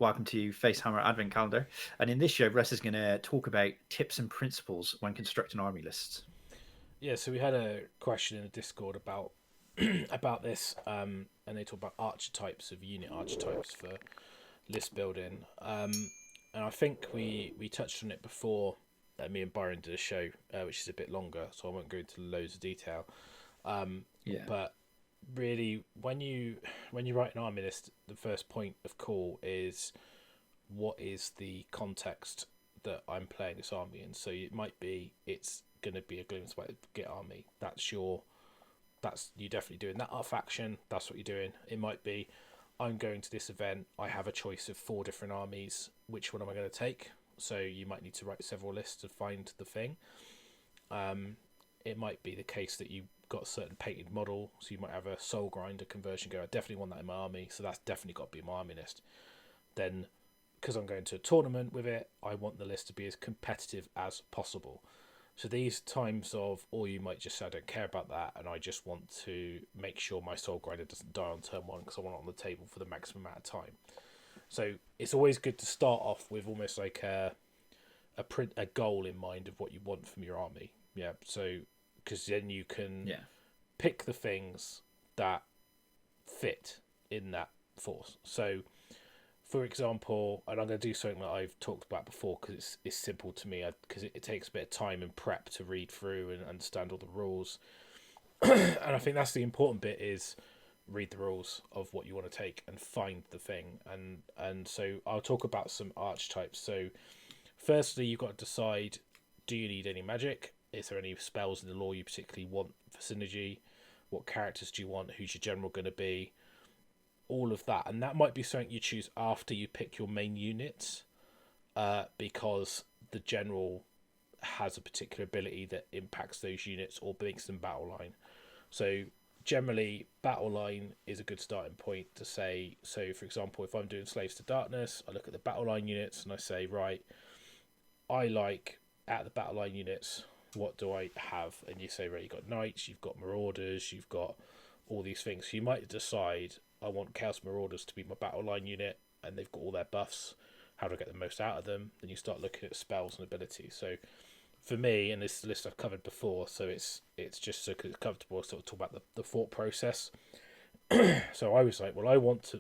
Welcome to FaceHammer Advent Calendar. And in this show, Russ is going to talk about tips and principles when constructing army lists. Yeah, so we had a question in the Discord about about this, and they talk about archetypes of unit archetypes for list building. And I think we touched on it before. Me and Byron did a show, which is a bit longer, so I won't go into loads of detail. Yeah. But really, when you write an army list, the first point of call is what is the context that I'm playing this army in. So it might be it's going to be a Gloomspite Git army. That's you definitely doing that art faction. That's what you're doing. It might be I'm going to this event. I have a choice of 4 different armies. Which one am I going to take? So you might need to write several lists to find the thing. It might be the case that you got a certain painted model, so you might have a soul grinder conversion go. I definitely want that in my army, so that's definitely got to be in my army list. Then, because I'm going to a tournament with it, I want the list to be as competitive as possible. So these times of, or you might just say, I don't care about that, and I just want to make sure my soul grinder doesn't die on turn 1 because I want it on the table for the maximum amount of time. So it's always good to start off with almost like a goal in mind of what you want from your army. Yeah, so because then you can pick the things that fit in that force. So, for example, and I'm going to do something that I've talked about before because it's simple to me, because it takes a bit of time and prep to read through and understand all the rules. And I think that's the important bit is read the rules of what you want to take and find the thing. And so I'll talk about some archetypes. So firstly, you've got to decide, do you need any magic? Is there any spells in the lore you particularly want for synergy? What characters do you want? Who's your general going to be? All of that. And that might be something you choose after you pick your main units, because the general has a particular ability that impacts those units or makes them battle line. So generally, battle line is a good starting point to say. So, for example, if I'm doing Slaves to Darkness, I look at the battle line units and I say, right, I like at the battle line units, what do I have? And you say, right, you've got knights, you've got marauders, you've got all these things. So you might decide, I want Chaos Marauders to be my battle line unit, and they've got all their buffs. How do I get the most out of them? Then you start looking at spells and abilities. So for me, and this list I've covered before, so it's just so it's comfortable to sort of talk about the thought process. So I was like, well, I want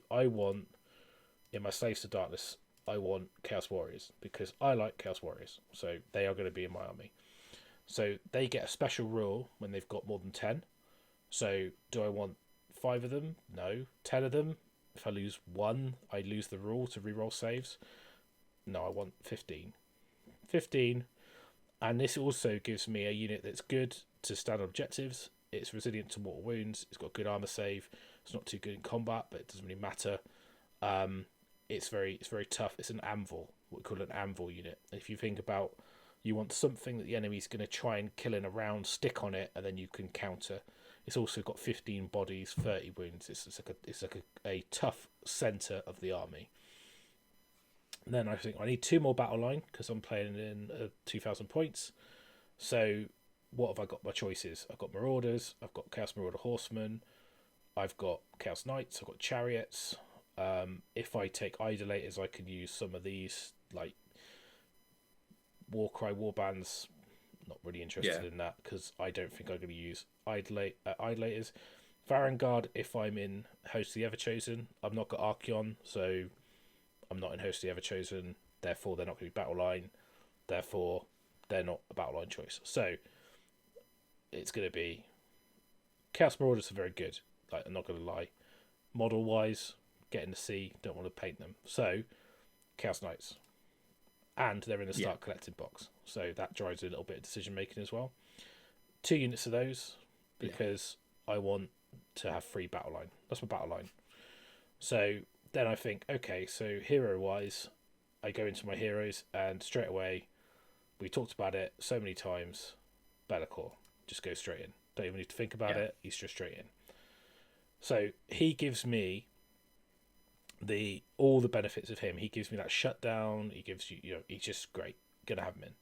in my Slaves to Darkness, I want Chaos Warriors because I like Chaos Warriors. So they are going to be in my army. So they get a special rule when they've got more than 10. So do I want 5 of them? No. 10 of them? If I lose 1, I lose the rule to reroll saves. No, I want 15. 15. And this also gives me a unit that's good to stand on objectives. It's resilient to mortal wounds. It's got good armor save. It's not too good in combat, but it doesn't really matter. It's very tough. It's an anvil. What we call an anvil unit. And if you think about, you want something that the enemy's going to try and kill in a round, stick on it, and then you can counter. It's also got 15 bodies, 30 wounds. It's like a tough center of the army. And then I think I need 2 more battle line because I'm playing in 2,000 points. So what have I got? My choices. I've got Marauders. I've got Chaos Marauder Horsemen. I've got Chaos Knights. I've got Chariots. If I take Idolaters, I can use some of these like Warcry Warbands. Not really interested in that because I don't think I'm going to use Idolaters. Varangard, if I'm in Host of the Everchosen, I've not got Archeon, so I'm not in Host of the Everchosen. Therefore, they're not going to be battle line. Therefore, they're not a battle line choice. So it's going to be Chaos Marauders are very good. Like, I'm not going to lie. Model wise, getting to see, don't want to paint them. So Chaos Knights, and they're in the start collecting box, so that drives a little bit of decision making as well. 2 units of those because I want to have free battle line. That's my battle line. So then I think, okay, so hero wise, I go into my heroes and straight away, we talked about it so many times, Be'lakor, just go straight in. Don't even need to think about it, he's just straight in. So he gives me all the benefits of him. He gives me that shutdown. He gives you, he's just great. Gonna have him in.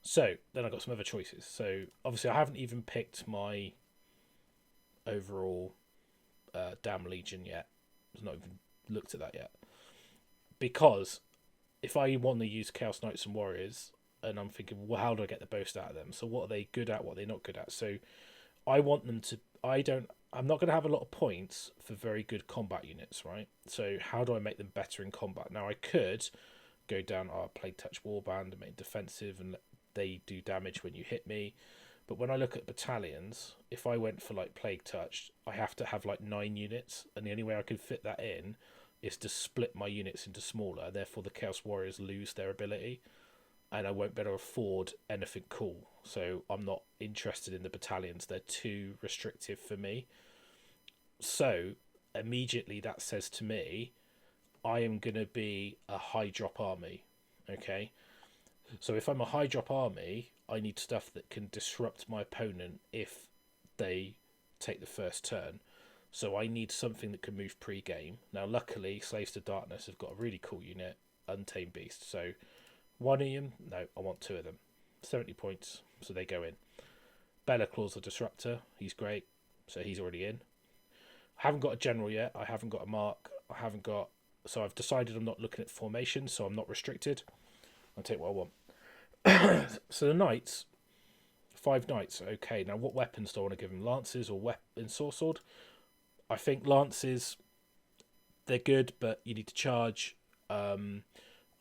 So then I got some other choices. So obviously I haven't even picked my overall Damn Legion yet. I've not even looked at that yet. because if I want to use Chaos Knights and Warriors, and I'm thinking, well, how do I get the most out of them? So what are they good at? What are they not good at? So I want them to. I'm not going to have a lot of points for very good combat units, right? So how do I make them better in combat? Now I could go down our Plague Touch Warband and make defensive, and they do damage when you hit me. But when I look at battalions, if I went for like Plague Touch, I have to have like 9 units, and the only way I can fit that in is to split my units into smaller. Therefore, the Chaos Warriors lose their ability, and I won't be able to afford anything cool. So I'm not interested in the battalions. They're too restrictive for me. So immediately that says to me, I am going to be a high drop army. Okay. So if I'm a high drop army, I need stuff that can disrupt my opponent if they take the first turn. So I need something that can move pre-game. Now, luckily, Slaves to Darkness have got a really cool unit, Untamed Beast. So one of them, no, I want 2 of them. 70 points, so they go in. Bella Claw's the Disruptor. He's great, so he's already in. I haven't got a general yet. I haven't got a mark. So I've decided I'm not looking at formation, so I'm not restricted. I'll take what I want. So the knights, 5 knights. Okay, now what weapons do I want to give them? Lances or sword sword? I think lances, they're good, but you need to charge.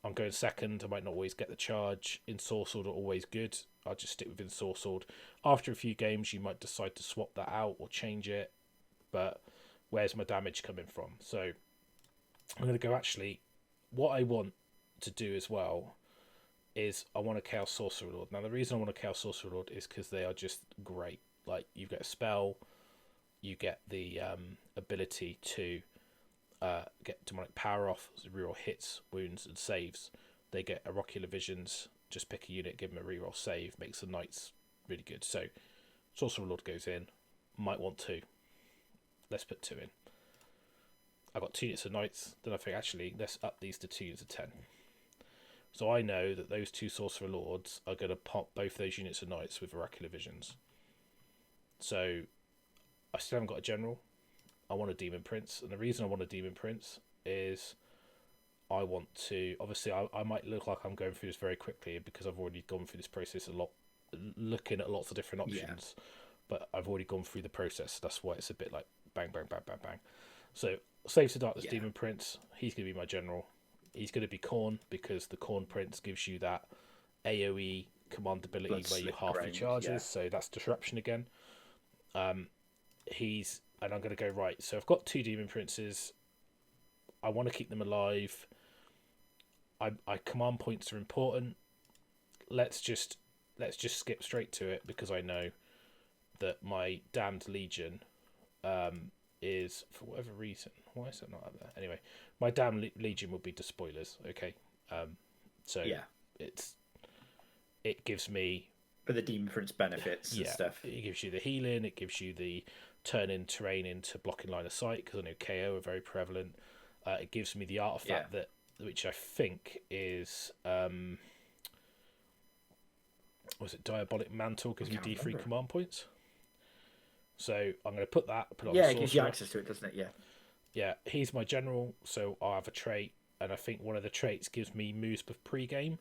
I'm going second. I might not always get the charge. In sword sword are always good. I'll just stick with sword sword. After a few games, you might decide to swap that out or change it. But where's my damage coming from? So I'm going to go, actually, what I want to do as well is I want a Chaos Sorcerer Lord. Now, the reason I want a Chaos Sorcerer Lord is because they are just great. Like, you get a spell, you get the ability to get demonic power off, reroll hits, wounds, and saves. They get oracular visions. Just pick a unit, give them a reroll save, makes the knights really good. So, Sorcerer Lord goes in. Might want 2. Let's put 2 in. I got 2 units of knights. Then I think, actually, let's up these to 2 units of 10. So I know that those 2 Sorcerer Lords are going to pop both those units of knights with oracular visions. So I still haven't got a general. I want a Demon Prince, and the reason I want a Demon Prince is I want to. Obviously, I might look like I'm going through this very quickly because I've already gone through this process a lot, looking at lots of different options. Yeah. But I've already gone through the process. That's why it's a bit like bang, bang, bang, bang, bang. So, Slaves to Darkness Demon Prince. He's going to be my general. He's going to be Khorne because the Khorne Prince gives you that AoE command ability where you half your charges. Yeah. So that's disruption again. And I'm going to go right. So I've got 2 Demon Princes. I want to keep them alive. I command points are important. Let's just skip straight to it because I know that my Damned Legion is, for whatever reason, why is it not up there? Anyway, my Damned Legion will be despoilers. Okay, so yeah, it gives me for the Demon Prince benefits and stuff. It gives you the healing. It gives you the turning terrain into blocking line of sight because I know KO are very prevalent. It gives me the artifact which I think is was it Diabolic Mantle, gives me D3 command points. So I'm going to put that. Put on it gives you access to it, doesn't it? Yeah. He's my general, so I'll have a trait, and I think one of the traits gives me moves with pre-game,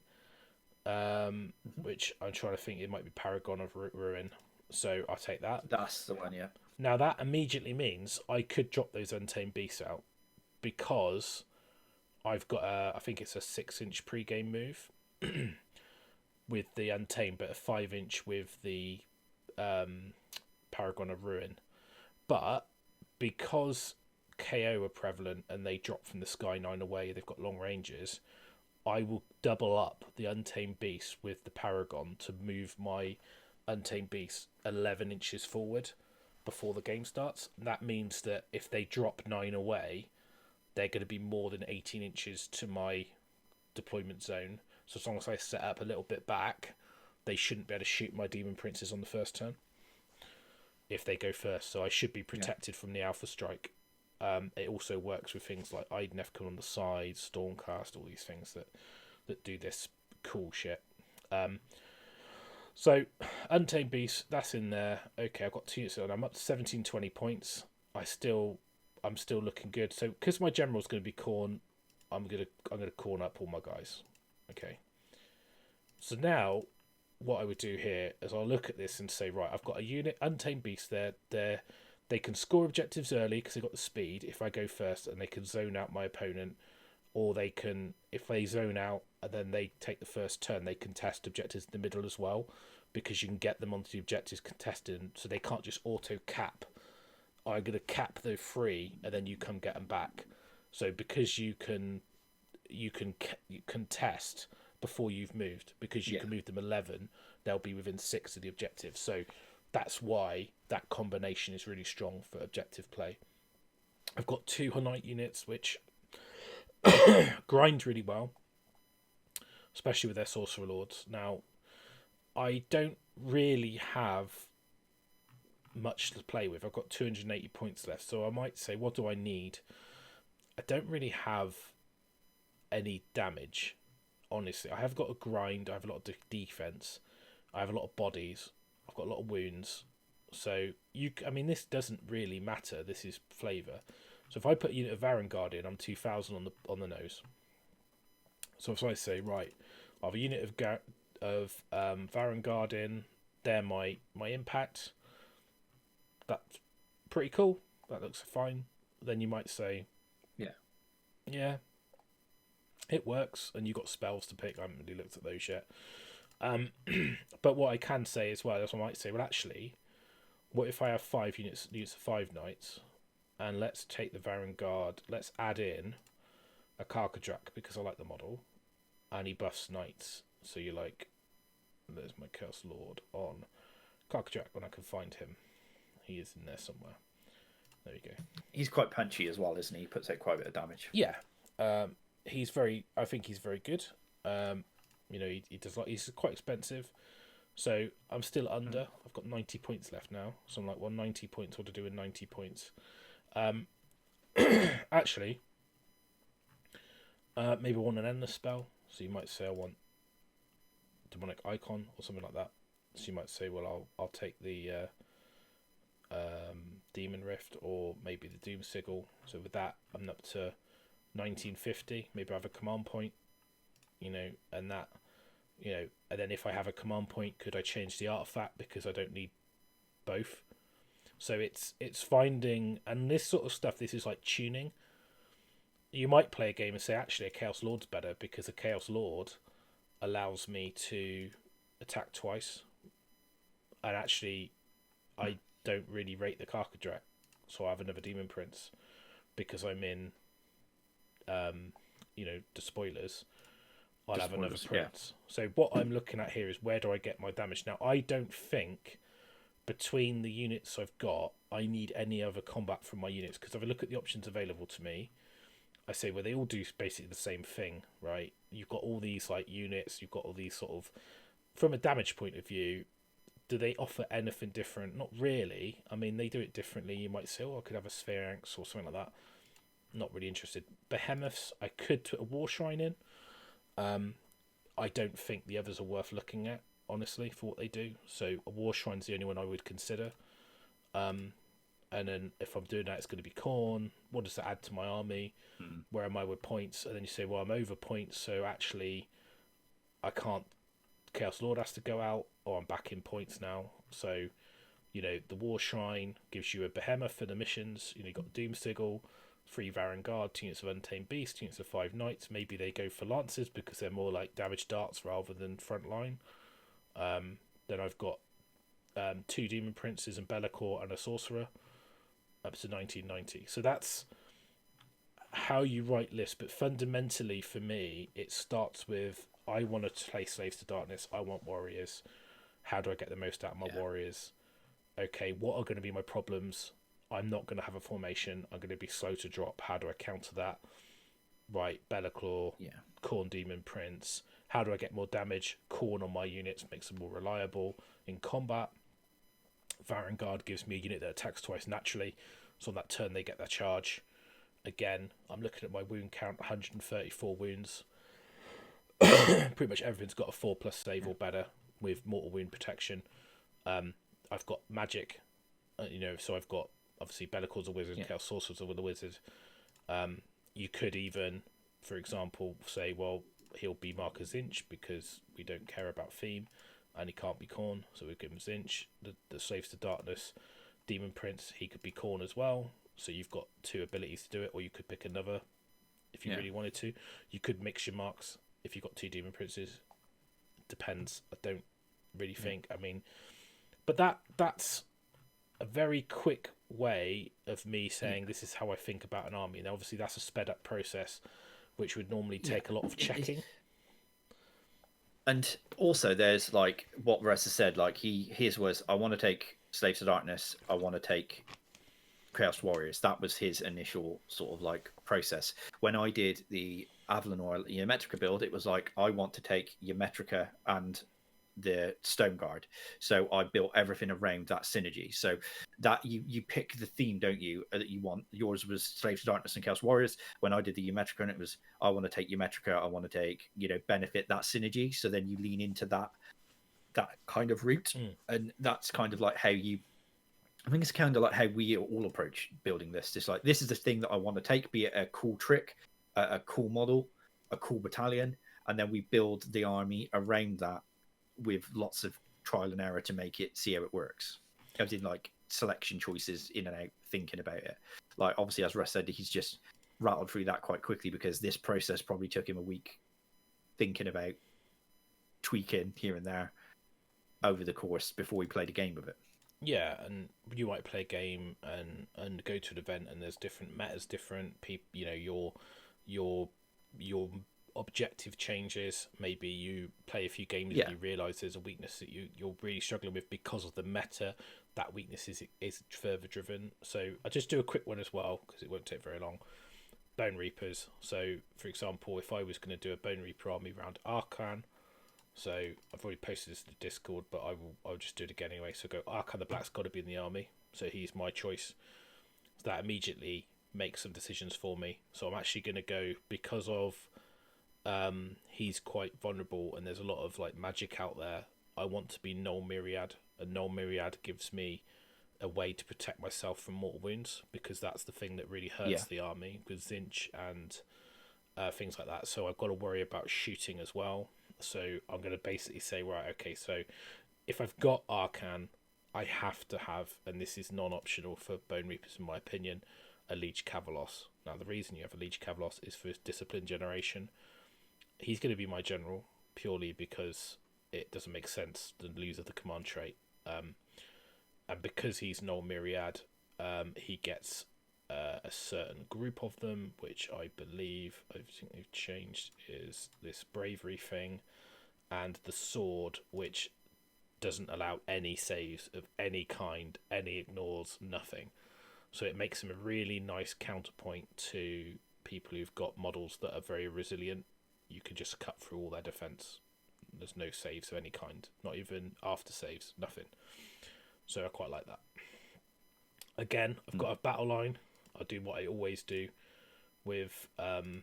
which I'm trying to think it might be Paragon of Ruin. So I'll take that. That's the one, yeah. Now that immediately means I could drop those Untamed Beasts out because I've got I think it's a 6-inch pre-game move with the Untamed, but a 5-inch with the Paragon of Ruin. But because KO are prevalent and they drop from the Sky 9 away, they've got long ranges, I will double up the Untamed Beast with the Paragon to move my Untamed Beast 11 inches forward before the game starts. And that means that if they drop 9 away, they're going to be more than 18 inches to my deployment zone. So as long as I set up a little bit back, they shouldn't be able to shoot my Demon Princes on the first turn if they go first. So I should be protected from the Alpha Strike. It also works with things like Idnefkun on the side, Stormcast, all these things that do this cool shit. So Untamed Beast, that's in there. Okay, I've got 2 units on. I'm up to 17-20 points. I'm still looking good. So because my general's going to be Khorne, I'm gonna corner up all my guys. Okay. So now, what I would do here is I'll look at this and say, right, I've got a unit, Untamed Beast there. They can score objectives early because they've got the speed if I go first, and they can zone out my opponent. Or they can, if they zone out and then they take the first turn, they contest objectives in the middle as well, because you can get them onto the objectives contested, so they can't just auto cap. I'm going to cap the 3 and then you come get them back. So because you can contest before you've moved, because you can move them 11, they'll be within 6 of the objective. So that's why that combination is really strong for objective play. I've got 2 Hunite units which grind really well, especially with their Sorcerer Lords. Now, I don't really have much to play with. I've got 280 points left, so I might say, what do I need? I don't really have any damage, honestly. I have got a grind, I have a lot of defense, I have a lot of bodies, I've got a lot of wounds. So, this doesn't really matter. This is flavour. So if I put a unit of Varangard in, I'm 2,000 on the nose. So if I say, right, I have a unit of Varangard in, they're my impact. That's pretty cool. That looks fine. Then you might say, yeah, it works, and you've got spells to pick. I haven't really looked at those yet. But what I can say as well is I might say, well, actually, what if I have 5 units of 5 knights? And let's take the Varangard. Let's add in a Karkadrak because I like the model, and he buffs knights. So you're like, there's my Chaos Lord on Karkadrak when I can find him. He is in there somewhere. There you go. He's quite punchy as well, isn't he? He puts out quite a bit of damage. Yeah, he's very. I think he's very good. He does like. He's quite expensive. So I'm still under. I've got 90 points left now. So I'm like, well, 90 points. What to do with 90 points? Actually, maybe I want an endless spell. So you might say I want demonic icon or something like that. So you might say, well, I'll take the demon rift or maybe the doom sigil. So with that, I'm up to 1950. Maybe I have a command point, and that, and then if I have a command point, could I change the artifact because I don't need both? So it's finding, and this sort of stuff, this is like tuning. You might play a game and say, actually, a Chaos Lord's better because a Chaos Lord allows me to attack twice. And actually, I don't really rate the Karkadrak, so I have another Demon Prince because I'm in, the spoilers. I'll have another Prince. Yeah. So what I'm looking at here is where do I get my damage? Now, I don't think between the units I've got, I need any other combat from my units, because if I look at the options available to me, I say, well, they all do basically the same thing, right? You've got all these like units, you've got all these sort of, from a damage point of view, do they offer anything different? Not really. They do it differently. You might say, oh, I could have a Spheranx or something like that. Not really interested. Behemoths, I could put a War Shrine in. I don't think the others are worth looking at, honestly, for what they do. So a War Shrine's the only one I would consider. And then if I'm doing that, it's going to be Khorne. What does that add to my army? Where am I with points? And then you say, well, I'm over points, so actually I can't. Chaos Lord has to go out, or I'm back in points now. So, the War Shrine gives you a Behemoth for the missions. You've got Doom Sigil, 3 Varangard, 2 units of Untamed Beast, 2 units of 5 Knights. Maybe they go for Lancers because they're more like damage darts rather than front line. Then I've got 2 Demon Princes and Be'lakor and a Sorcerer up to 1990. So that's how you write lists. But fundamentally for me, it starts with, I want to play Slaves to Darkness. I want warriors. How do I get the most out of my warriors? Okay, what are going to be my problems? I'm not going to have a formation. I'm going to be slow to drop. How do I counter that? Right, Be'lakor, Khorne Demon Prince. How do I get more damage? Khorne on my units makes them more reliable in combat. Varangard gives me a unit that attacks twice naturally. So on that turn, they get their charge. Again, I'm looking at my wound count, 134 wounds. Pretty much everything's got a 4+ save or better with mortal wound protection. I've got magic, so I've got, obviously, Be'lakor's a wizard, Chaos Sorcerer's a wizard. You could even for example, say, well, he'll be Marcus Zinch because we don't care about theme, and he can't be Khorne, so we give him Zinch. The Slaves to Darkness Demon Prince, he could be Khorne as well. So you've got 2 abilities to do it, or you could pick another if you really wanted to. You could mix your marks if you've got 2 Demon Princes. Depends. I don't really think. I mean, but that's a very quick way of me saying this is how I think about an army. Now, obviously, that's a sped up process, which would normally take a lot of checking. And also, there's like what Russ has said. Like his was, I want to take Slaves to Darkness. I want to take Chaos Warriors. That was his initial sort of like process. When I did the Avalon or Ymetrica build, it was like, I want to take Ymetrica and the Stone Guard. So I built everything around that synergy. So that you pick the theme, don't you, that you want. Yours was Slaves to Darkness and Chaos Warriors. When I did the Ymetrica, and it was, I want to take Ymetrica, I want to take, benefit that synergy. So then you lean into that kind of route. And that's kind of like how I think it's kind of like how we all approach building this. It's like, this is the thing that I want to take, be it a cool trick, a cool model, a cool battalion, and then we build the army around that with lots of trial and error to make it, see how it works. I did like selection choices in and out, thinking about it. Like, obviously, as Russ said, he's just rattled through that quite quickly because this process probably took him a week thinking about tweaking here and there over the course before we played a game of it. Yeah, and you might play a game and go to an event, and there's different metas, different people. Your objective changes. Maybe you play a few games and you realise there's a weakness that you're really struggling with because of the meta. That weakness is further driven. So I'll just do a quick one as well because it won't take very long. Bone Reapers. So, for example, if I was going to do a Bone Reaper army around Arcan. So I've already posted this to Discord, but I'll just do it again anyway. So go Arcan the Black's got to be in the army, so he's my choice. So that immediately makes some decisions for me. So I'm actually going to go, because of he's quite vulnerable and there's a lot of like magic out there. I want to be Null Myriad, and Null Myriad gives me a way to protect myself from mortal wounds, because that's the thing that really hurts the army with Zinch and things like that. So I've got to worry about shooting as well. So I'm going to basically say, right, okay, so if I've got Arcan, I have to have, and this is non-optional for Bone Reapers in my opinion, a Liege Cavalos. Now, the reason you have a Liege Cavalos is for his discipline generation. He's going to be my general purely because it doesn't make sense to lose the command trait. And because he's Null Myriad, he gets a certain group of them, which I believe they've changed, is this bravery thing, and the sword, which doesn't allow any saves of any kind, any ignores, nothing. So it makes him a really nice counterpoint to people who've got models that are very resilient. You can just cut through all their defense. There's no saves of any kind, not even after saves, nothing. So I quite like that. Again, I've got a battle line. I do what I always do with Bone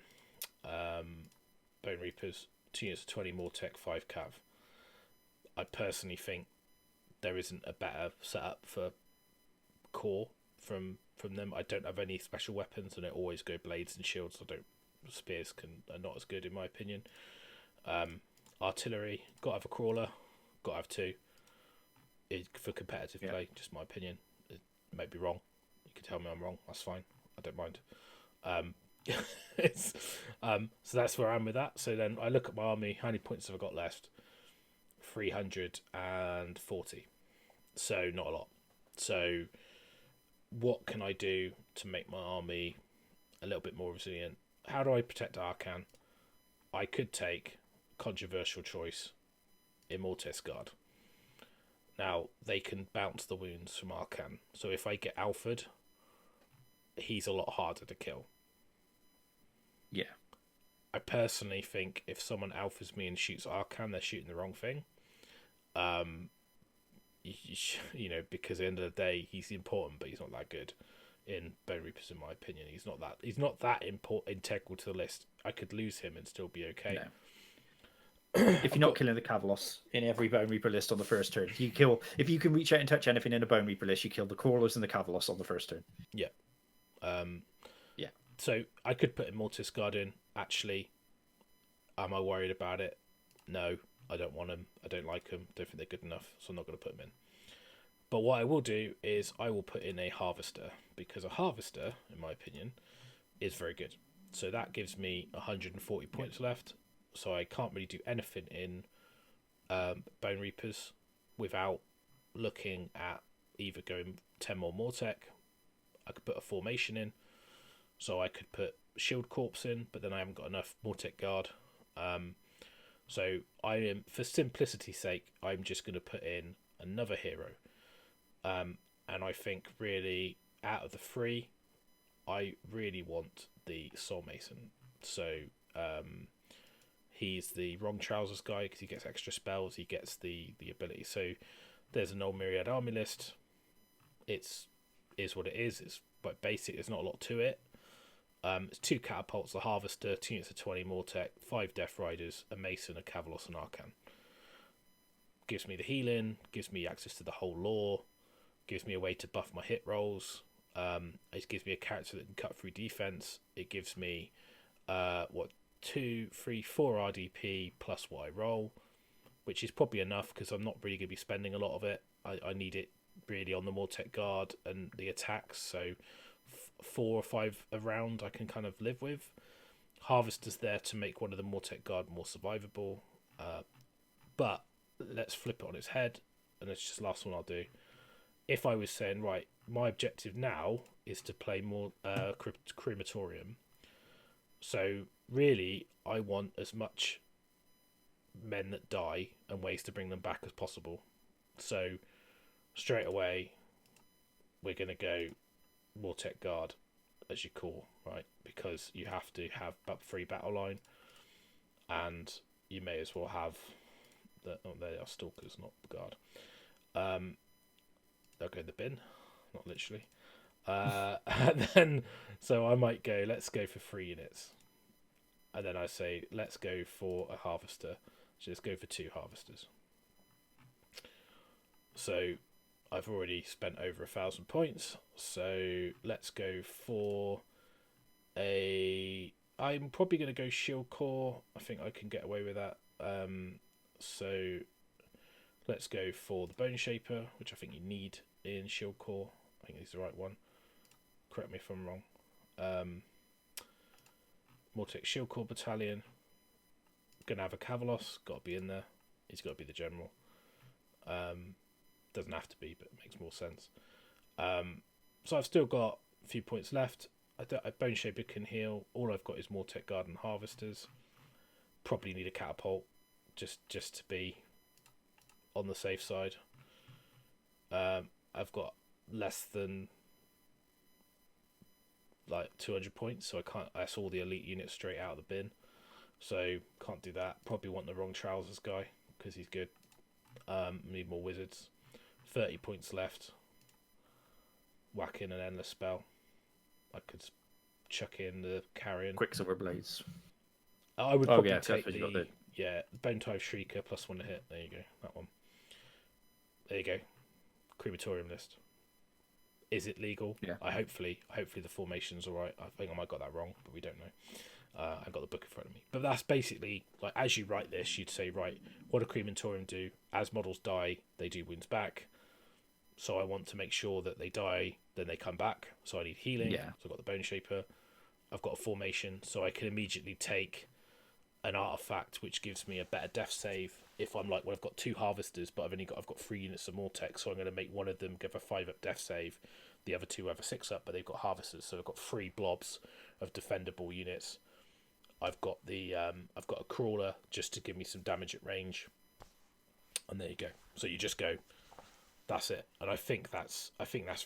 Reapers. 2 units of 20 more tech, 5 cav. I personally think there isn't a better setup for core from them. I don't have any special weapons, and I always go blades and shields. Spears are not as good in my opinion. Artillery, got to have a crawler, got to have 2. For competitive play, just my opinion. It may be wrong. You can tell me I'm wrong. That's fine. I don't mind. So that's where I'm with that. So then I look at my army. How many points have I got left? 340. So not a lot. So what can I do to make my army a little bit more resilient? How do I protect Arcan? I could take controversial choice, Immortes Guard. Now, they can bounce the wounds from Arcan. So if I get Alfred, he's a lot harder to kill. Yeah. I personally think if someone alphas me and shoots Arcan, they're shooting the wrong thing. Because at the end of the day, he's important, but he's not that good in Bone Reapers, in my opinion. He's not that integral to the list. I could lose him and still be okay. No. If you're not killing the Cavalos in every Bone Reaper list on the first turn, if you can reach out and touch anything in a Bone Reaper list, you kill the Crawlers and the Cavalos on the first turn. Yeah. So I could put Immortis Guard in. actually, am I worried about it? No, I don't want them. I don't like them. Don't think they're good enough, so I'm not going to put them in. But what I will do is I will put in a harvester, because a harvester, in my opinion, is very good. So that gives me 140 points left. So I can't really do anything in Bone Reapers without looking at either going 10 more Mortec. I could put a formation in, so I could put Shield Corpse in, but then I haven't got enough Mortec Guard. So I am, for simplicity's sake, I'm just going to put in another hero. And I think really out of the three, I really want the Soul Mason. So he's the wrong trousers guy because he gets extra spells, he gets the ability. So there's an old Myriad army list. Is what it is. It's quite basic. There's not a lot to it. It's 2 catapults, a harvester, 2 units of 20 Mortec, 5 Death Riders, a Mason, a Cavalos, and Arcan. Gives me the healing, gives me access to the whole lore, gives me a way to buff my hit rolls. It gives me a character that can cut through defense. It gives me 2, 3, 4 RDP plus what I roll, which is probably enough because I'm not really going to be spending a lot of it. I need it really on the Mortec Guard and the attacks, so 4 or 5 around I can kind of live with. Harvester's there to make one of the Mortec Guard more survivable, but let's flip it on its head, and it's just the last one I'll do. If I was saying, right, my objective now is to play more Crematorium, so really I want as much men that die and ways to bring them back as possible. So straight away we're going to go Mortec Guard as your core, right? Because you have to have free battle line, and you may as well have they are stalkers, not guard. They'll go in the bin, not literally. And then so I might go, let's go for 3 units, and then I say let's go for a harvester, so let's go for 2 harvesters. So I've already spent over 1,000 points, so let's go for I'm probably going to go Shield Core. I think I can get away with that. So let's go for the Bone Shaper, which I think you need in Shield Core. I think he's the right one. Correct me if I'm wrong. Mortec Shield Core Battalion. Gonna have a Cavalos. Got to be in there. He's got to be the general. Doesn't have to be, but it makes more sense. So I've still got a few points left. A Bone Shaper can heal. All I've got is Mortec Guard and Harvesters. Probably need a catapult just to be on the safe side. I've got less than like 200 points, so I can't. That's all the elite units straight out of the bin, so can't do that. Probably want the wrong trousers guy because he's good. Need more wizards. 30 points left. Whack in an endless spell. I could chuck in the carrion. Quicksilver Blades. I would probably take the Bone Tithe Shrieker plus 1 to hit. There you go. That one. There you go. Crematorium list. Is it legal? Yeah. Hopefully the formation's all right. I think I might got that wrong, but we don't know. I've got the book in front of me. But that's basically, like, as you write this, you'd say, right, what do Crematorium do? As models die, they do wounds back. So I want to make sure that they die, then they come back. So I need healing. Yeah. So I've got the Bone Shaper. I've got a formation, so I can immediately take an artifact which gives me a better death save. If I'm like, well, I've got 2 harvesters, but I've got 3 units of Mortec, so I'm going to make one of them give a 5-up death save. The other 2 have a 6-up, but they've got harvesters, so I've got 3 blobs of defendable units. I've got I've got a crawler just to give me some damage at range, and there you go. So you just go, that's it. And I think that's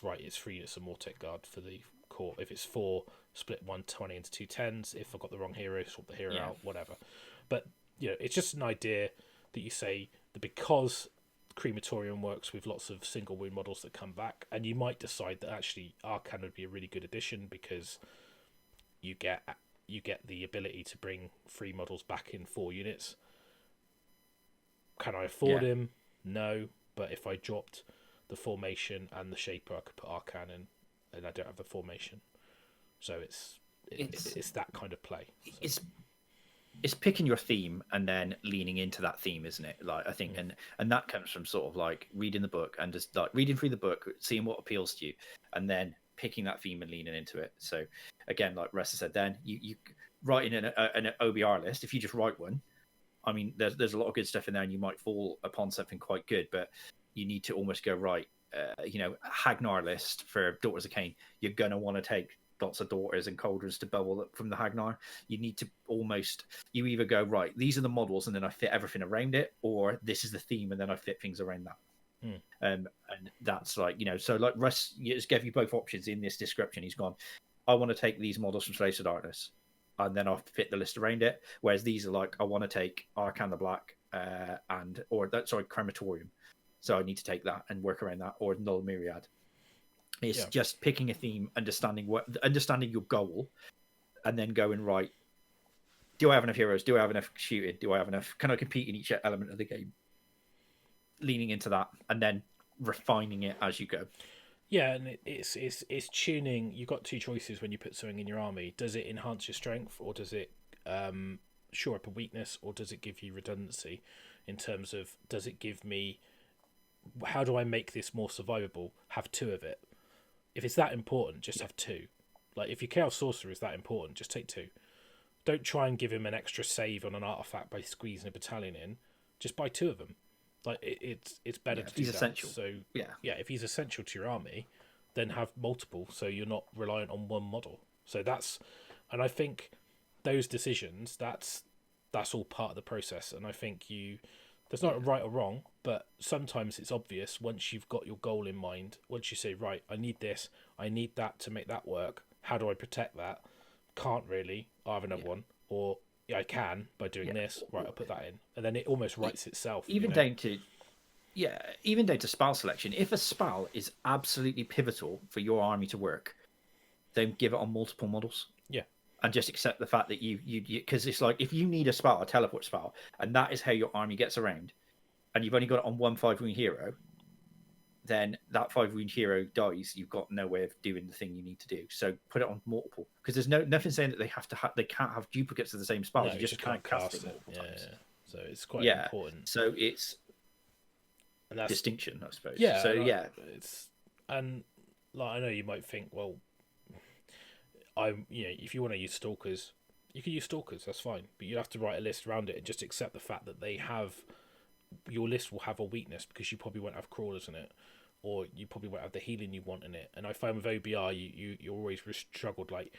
right. It's 3 units of Mortec Guard for the core. If it's 4, split 120 into 2 10s. If I've got the wrong hero, swap the hero out, whatever. But it's just an idea that you say that because Crematorium works with lots of single wound models that come back, and you might decide that actually Arcan would be a really good addition because you get the ability to bring 3 models back in 4 units. Can I afford him? No, but if I dropped the formation and the Shaper, I could put Arcan in, and I don't have the formation, so it's it's that kind of play. So. It's picking your theme and then leaning into that theme, isn't it? Like I think, and that comes from sort of like reading the book and just like reading through the book, seeing what appeals to you, and then picking that theme and leaning into it. So again, like Russ said, then you writing an OBR list. If you just write one, I mean, there's a lot of good stuff in there, and you might fall upon something quite good, but you need to almost go right. Hagnar list for Daughters of Cain. You're gonna want to take lots of daughters and cauldrons to bubble up from the Hagnar. You need to you either go right, these are the models, and then I fit everything around it, or this is the theme, and then I fit things around that. And that's like, so like Russ just gave you both options in this description. He's gone, I want to take these models from Slaves to Darkness, and then I'll fit the list around it. Whereas these are like, I want to take Arcan the Black Crematorium. So I need to take that and work around that, or Null Myriad. It's just picking a theme, understanding your goal, and then going right. Do I have enough heroes? Do I have enough shooting? Do I have enough? Can I compete in each element of the game? Leaning into that, and then refining it as you go. Yeah, and it's tuning. You've got two choices when you put something in your army. Does it enhance your strength, or does it shore up a weakness, or does it give you redundancy? In terms of, does it give me? How do I make this more survivable? Have two of it. If it's that important, just have two. Like, if your Chaos Sorcerer is that important, just take two. Don't try and give him an extra save on an artifact by squeezing a battalion in. Just buy two of them. Like, it's better to do that. Essential. So if he's essential to your army, then have multiple, so you're not reliant on one model. So and I think those decisions, that's all part of the process. And I think there's not a right or wrong, but sometimes it's obvious once you've got your goal in mind. Once you say, right, I need this, I need that to make that work. How do I protect that? Can't really. I have another one. Or I can by doing this. Right, I'll put that in. And then it almost writes itself. Down to spell selection. If a spell is absolutely pivotal for your army to work, then give it on multiple models. Yeah. And just accept the fact that you because it's like, if you need a spell, a teleport spell, and that is how your army gets around, and you've only got it on one 5-wound hero, then that 5-wound hero dies. You've got no way of doing the thing you need to do. So put it on multiple, because there's nothing saying that they can't have duplicates of the same spells. No, you just can't cast it multiple times. Yeah. So it's quite important. So it's and that's distinction, I suppose. Yeah. So it's, and like, I know you might think, well, if you want to use stalkers, you can use stalkers. That's fine, but you have to write a list around it and just accept the fact that your list will have a weakness, because you probably won't have crawlers in it, or you probably won't have the healing you want in it. And I find with OBR, you always struggled. Like,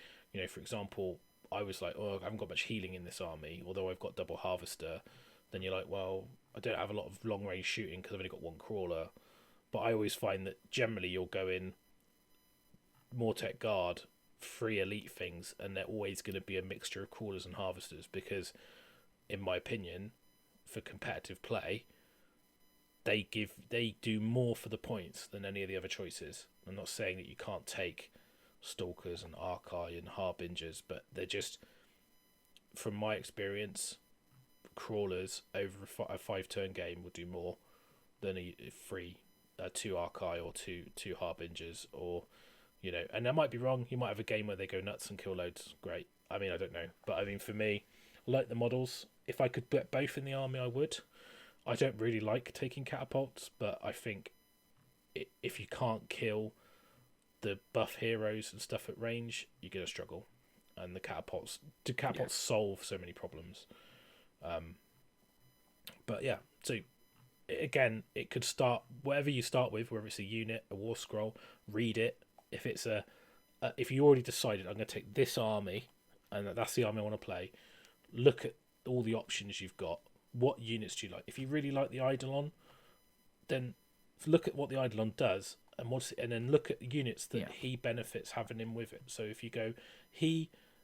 for example, I was like, oh, I haven't got much healing in this army, although I've got double harvester. Then you're like, well, I don't have a lot of long range shooting because I've only got one crawler. But I always find that generally you'll go in Mortek Guard, 3 elite things, and they're always going to be a mixture of crawlers and harvesters, because, in my opinion, for competitive play, they do more for the points than any of the other choices. I'm not saying that you can't take stalkers and archi and harbingers, but they're just, from my experience, crawlers over a 5-turn game will do more than a 2 archi or two harbingers, or and I might be wrong. You might have a game where they go nuts and kill loads. Great. I mean, I don't know, but I mean, for me, I like the models. If I could put both in the army, I would. I don't really like taking catapults, but I think if you can't kill the buff heroes and stuff at range, you're gonna struggle. And the catapults solve so many problems. But yeah, so again, it could start whatever you start with, whether it's a unit, a war scroll. Read it. If it's if you already decided, I'm going to take this army, and that's the army I want to play, look at all the options you've got. What units do you like? If you really like the Eidolon, then look at what the Eidolon does, and then look at units that he benefits having him with it. So if you go,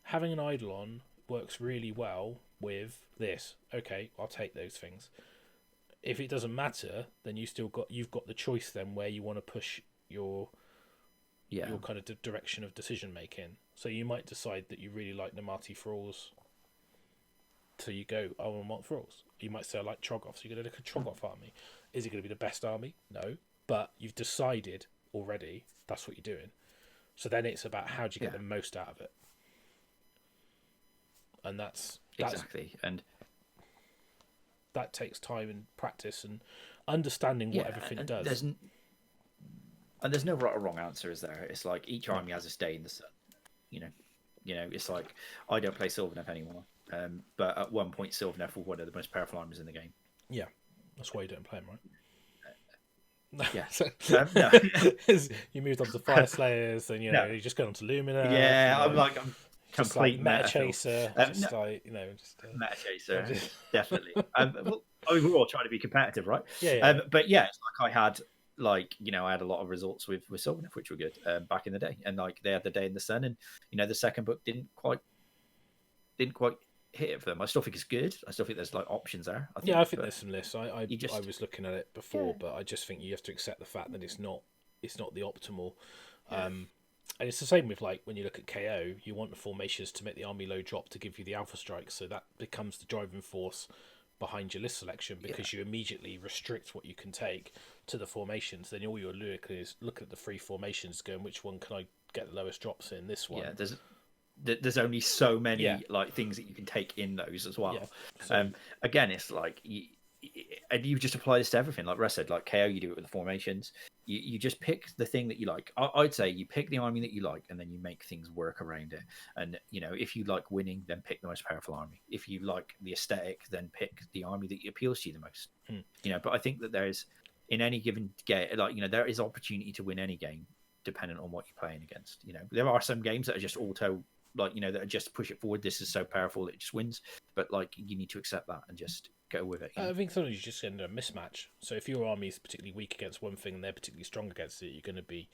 having an Eidolon works really well with this. Okay, I'll take those things. If it doesn't matter, then you've got the choice then where you want to push your kind of direction of decision making. So you might decide that you really like Namati Thralls, so you go, I want Thralls. You might say, I like Troggoth, so you're going to look at Troggoth army. Is it going to be the best army? No, but you've decided already that's what you're doing. So then it's about how do you get the most out of it. and that's exactly. And that takes time and practice and understanding what everything and does. there's no right or wrong answer, is there? It's like each No. army has its day in the sun. You know, it's like I don't play Sylvaneth anymore, but at one point Sylvaneth were one of the most powerful armies in the game. Yeah, that's why you don't play them, right? Yeah. No. No. You moved on to Fire Slayers, and No. you just got on to Lumina. Yeah, I'm just complete like meta meta chaser, just no, like meta chaser, just... definitely. Well, I mean, we're all trying to be competitive, right? Yeah. But yeah, it's like I had I had a lot of results with Sylvaneth, which were good back in the day, and like they had the day in the sun, and the second book didn't quite hit it for them. I still think it's good. I still think there's like options there. I think there's some lists. I just, was looking at it before, but I just think you have to accept the fact that it's not the optimal. And it's the same with like when you look at KO, you want the formations to make the army low drop to give you the alpha strike, so that becomes the driving force behind your list selection, because you immediately restrict what you can take to the formations. Then all you're doing is looking at the free formations, going which one can I get the lowest drops in? This one. Yeah, there's only so many like things that you can take in those as well. Yeah. So, again, it's like and you just apply this to everything. Like Russ said, like KO, you do it with the formations. You just pick the thing that you like. I'd say you pick the army that you like, and then you make things work around it. And if you like winning, then pick the most powerful army. If you like the aesthetic, then pick the army that appeals to you the most. But I think that there's in any given game, there is opportunity to win any game dependent on what you're playing against. There are some games that are just auto. That are just push it forward. This is so powerful that it just wins. But you need to accept that and just go with it. I think sometimes you just end a mismatch. So if your army is particularly weak against one thing and they're particularly strong against it, you're going to be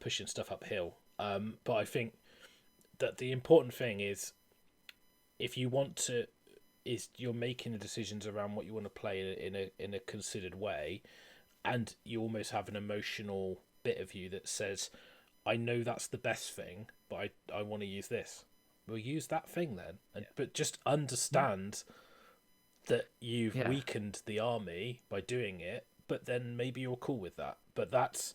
pushing stuff uphill. But I think that the important thing is, if you want to, is you're making the decisions around what you want to play in a considered way, and you almost have an emotional bit of you that says, I know that's the best thing, but I want to use this. We'll use that thing then. But just understand that you've weakened the army by doing it, but then maybe you're cool with that. But that's...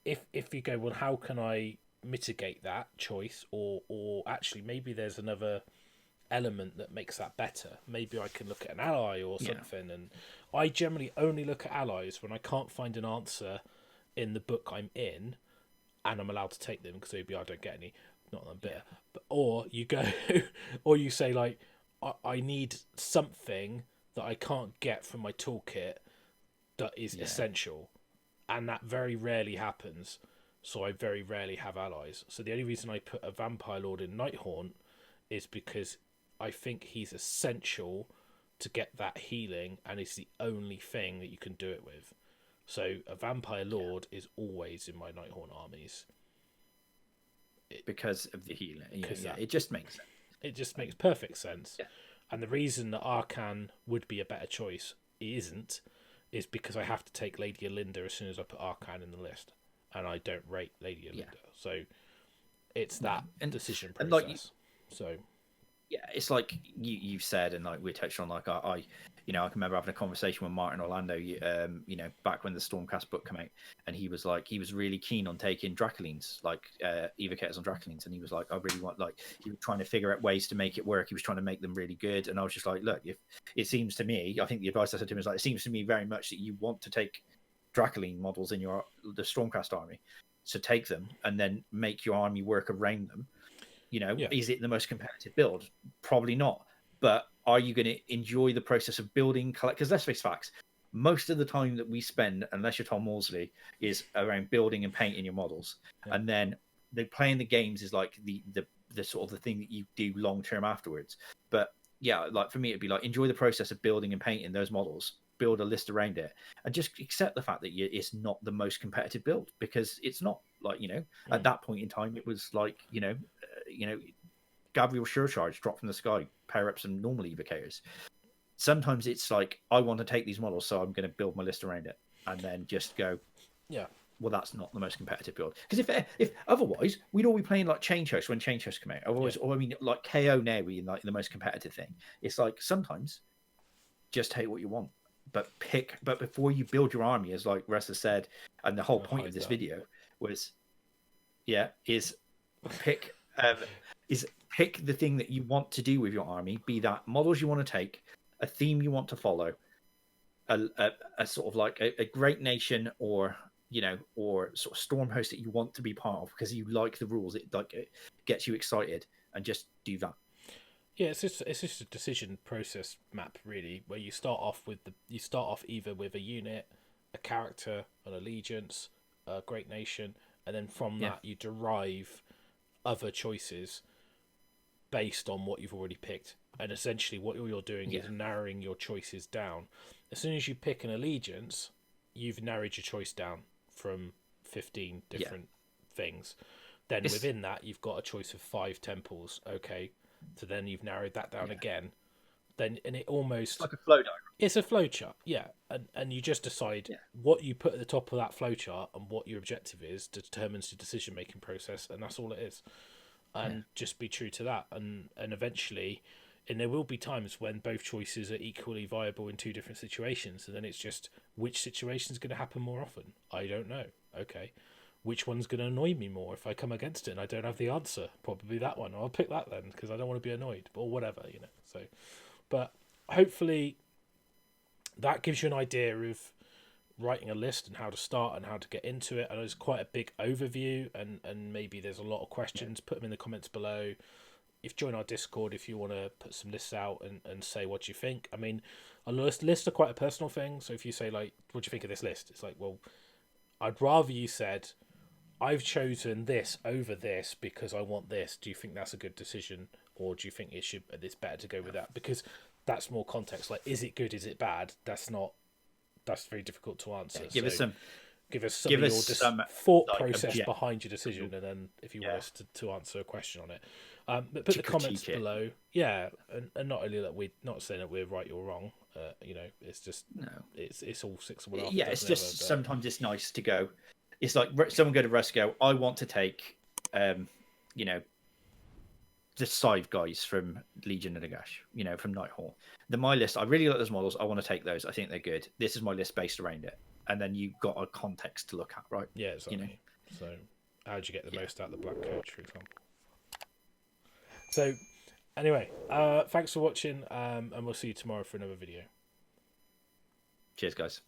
If you go, well, how can I mitigate that choice? Or actually, maybe there's another element that makes that better. Maybe I can look at an ally or something. And I generally only look at allies when I can't find an answer in the book I'm in, and I'm allowed to take them, because maybe I don't get any. Not that I'm bitter. But, or you go, or you say, like, I need something that I can't get from my toolkit that is essential. And that very rarely happens. So I very rarely have allies. So the only reason I put a Vampire Lord in Nighthaunt is because I think he's essential to get that healing, and it's the only thing that you can do it with. So a Vampire Lord is always in my Nighthaunt armies. Because of the healing. It just makes sense. It just makes perfect sense. Yeah. And the reason that Arcan would be a better choice is because I have to take Lady Olinda as soon as I put Arcan in the list. And I don't rate Lady Olinda. So it's that decision process. Yeah, it's like you've said, and like we touched on, like I can remember having a conversation with Martin Orlando, back when the Stormcast book came out, and he was really keen on taking Dracolines, like evocators on Dracolines, and he was like, I really want, like, he was trying to figure out ways to make it work. He was trying to make them really good, and I was just like, look, if it seems to me, I think the advice I said to him is like, it seems to me very much that you want to take Dracoline models in the Stormcast army, so take them and then make your army work around them. Is it the most competitive build? Probably not. But are you going to enjoy the process of building? Because let's face facts, most of the time that we spend, unless you're Tom Maudsley, is around building and painting your models. Yeah. And then playing the games is like the sort of the thing that you do long term afterwards. But yeah, like for me, it'd be like enjoy the process of building and painting those models, build a list around it, and just accept the fact that it's not the most competitive build, because it's not. Like, at that point in time, it was like, Gabriel Surcharge drop from the sky, pair up some normal evocators. Sometimes it's like, I want to take these models, so I'm going to build my list around it, and then just go, well, that's not the most competitive build. Because if otherwise, we'd all be playing like Change Host when Change Host come out. Otherwise, or I mean, like KO now, we like the most competitive thing. It's like sometimes just take what you want, but before you build your army, as like Russ has said, and the whole point of this video was, is pick, is pick the thing that you want to do with your army, be that models you want to take, a theme you want to follow, a sort of like a great nation, or or sort of storm host that you want to be part of because you like the rules. It gets you excited, and just do that. Yeah, it's just a decision process map really, where you start off either with a unit, a character, an allegiance, a great nation, and then from Yeah. that you derive other choices based on what you've already picked. And essentially, what you're doing is narrowing your choices down. As soon as you pick an allegiance, you've narrowed your choice down from 15 different things. Then within that, you've got a choice of 5 temples. Okay, so then you've narrowed that down again. Then and it almost It's like a flow diagram. It's a flowchart, yeah, and you just decide what you put at the top of that flowchart and what your objective is determines the decision making process, and that's all it is. And just be true to that, and eventually, and there will be times when both choices are equally viable in 2 different situations, and then it's just which situation is going to happen more often. I don't know. Okay, which one's going to annoy me more if I come against it and I don't have the answer? Probably that one. I'll pick that then because I don't want to be annoyed or whatever, So, but hopefully that gives you an idea of writing a list and how to start and how to get into it. I know it's quite a big overview, and maybe there's a lot of questions. Put them in the comments below. If join our Discord if you want to put some lists out and say what you think. I mean, lists are quite a personal thing. So if you say like, what do you think of this list? It's like, well, I'd rather you said, I've chosen this over this because I want this. Do you think that's a good decision, or do you think it's better to go with that? Because that's more context. Like, is it good? Is it bad? That's very difficult to answer. Give us some thought process behind your decision, and then if you want us to answer a question on it, but put the comments below. Yeah, and not only that, we're not saying that we're right or wrong. It's just it's all 6 of one. Yeah, it's just sometimes it's nice to go. It's like someone go to Russ, go, I want to take, the Scythe guys from Legion of Nagash, from Nighthawk. My list, I really like those models. I want to take those. I think they're good. This is my list based around it. And then you've got a context to look at, right? Yeah, exactly. So how'd you get the most out of the Black Coach, for example? So anyway, thanks for watching, and we'll see you tomorrow for another video. Cheers, guys.